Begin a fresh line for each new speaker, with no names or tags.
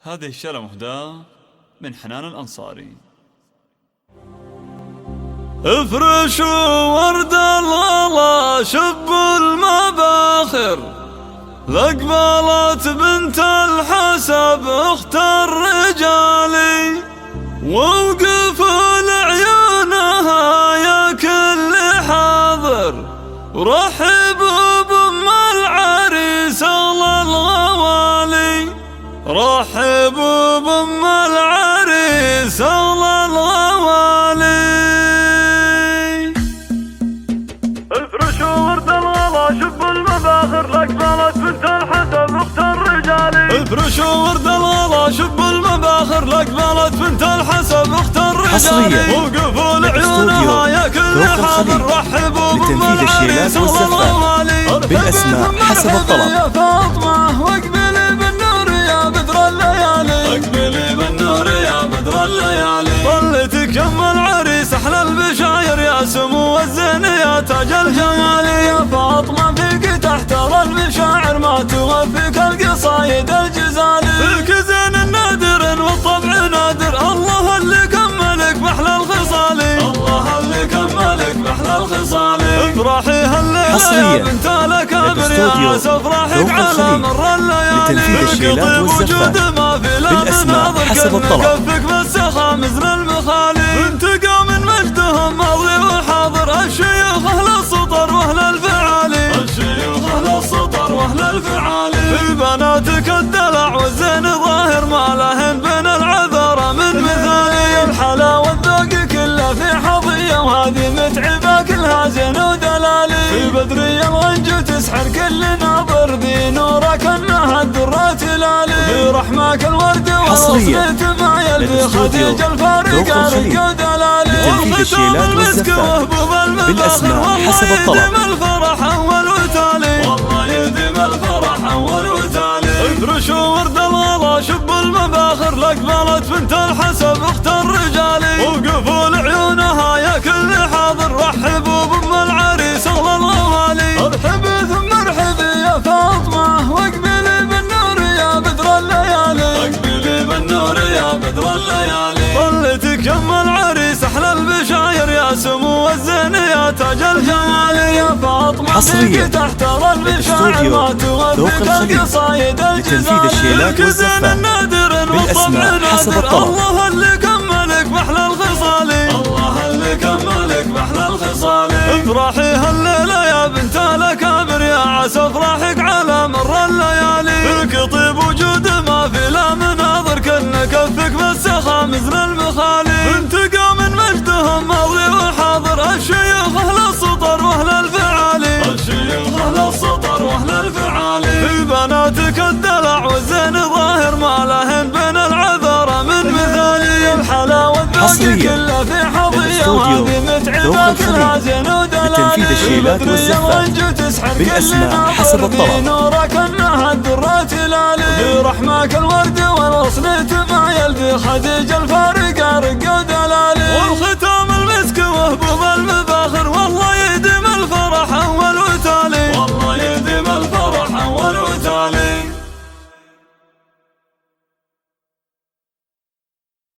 هذه الشارة مهداة من حنان الأنصاري.
افرشوا ورد الغلا شب المباخر، لأقبلت بنت الحسب اخت الرجال، ووقفوا لعيونها يا كل حاضر، رحبوا بأم العريس اغلى الغوالي، رحبوا بأم العريس اغلى الغوالي. افرشوا ورد الغلا شب المباخر، لأقبلت بنت الحسب اخت الرجال، افرشوا ورد الغلا شب المباخر، لأقبلت بنت الحسب اخت الرجال، وقفوا لعيونها يا كل حاضر، رحبوا بأم العريس اغلى الغوالي،
بالأسماء حسب الطلب.
يا فاطمة واقبلي بالنور يا بدر الليالي، اقبلي بالنور يا بدر الليالي، ظلتك يم العريس احلى البشاير، يا سمو الزين يا تاج الجمال، يا فاطمة فيك تحترى المشاعر، ما توفيك القصايد الجزالي، فيك زين النادر والطبع نادر، الله اللي كملك بأحلى الخصالي، الله اللي كملك بأحلى الخصالي، افرحي هالليلة يا بنت الأكابر، يا عسى افرحك على مر الليالي،
الشيلات والزفات بالأسماء حسب الطلب.
كفك بالسخا مثل المخالي، بنت قوم مجدهم ماضي وحاضر، الشيوخ اهل السطر واهل الفعالي، الشيوخ اهل السطر واهل الفعالي، في بناتك الدلع والزين ظاهر، ما لهن بين العذارى من مثالي، الحلا والذوق كله في حظية، وهذه متعبة كلها زين ودلالي، في بدري الغنج تسحر كل ناظر، ذي نورك انها الدرات لالي، برحمك الورد والصيت ما يلفي، خديج الفارقة رق ودلالي، والختام المسك وهبوب
بالأسماء حسب الطلب،
يديم الفرح اول وتالي، والله يديم الفرح اول وتالي، افرشوا ورد الغلا شب المباخر، لأقبلت بنت الحسب اخت الرجال، وقفوا لعيونها يا كل حاضر، رحبوا بأم العريس اغلى الغوالي، ارحبي ثم ارحبي يا فاطمة واقبلي بالنور يا بدر الليالي، اقبلي بالنور يا بدر الليالي، ظلتك يم العريس احلى البشاير، يا سمو الزين يا تاج الجمال، يا فاطمة فيك تحترى المشاعر، ما توفيك القصايد الجزالي، فيك زين النادر والطبع نادر، الله اللي كملك بأحلى الخصالي، الله اللي كملك بأحلى الخصالي، افرحي هالليلة يا بنت الأكابر، يا عسى افرحك على مر الليالي، فيك طيب وجود ما في لا مناظر، كن كفك بالسخا مثل المخالي، بنت قوم مجدهم ماضي وحاضر، الشيوخ اهل السطر واهل الفعالي، الشيوخ اهل السطر واهل الفعالي، في بناتك الدلع والزين ظاهر، ما لهن بين العذارى من مثالي، الحلا والذوق كله في حظية، وهذه متعبة كلها زين ودلالي، في بدري الغنج تسحر
بالأسماء حسب الطلب،
نورك انها الدرات لالي، برحمك الورد والغصن ما يلفي، خديج الفارقة رق ودلالي، والختام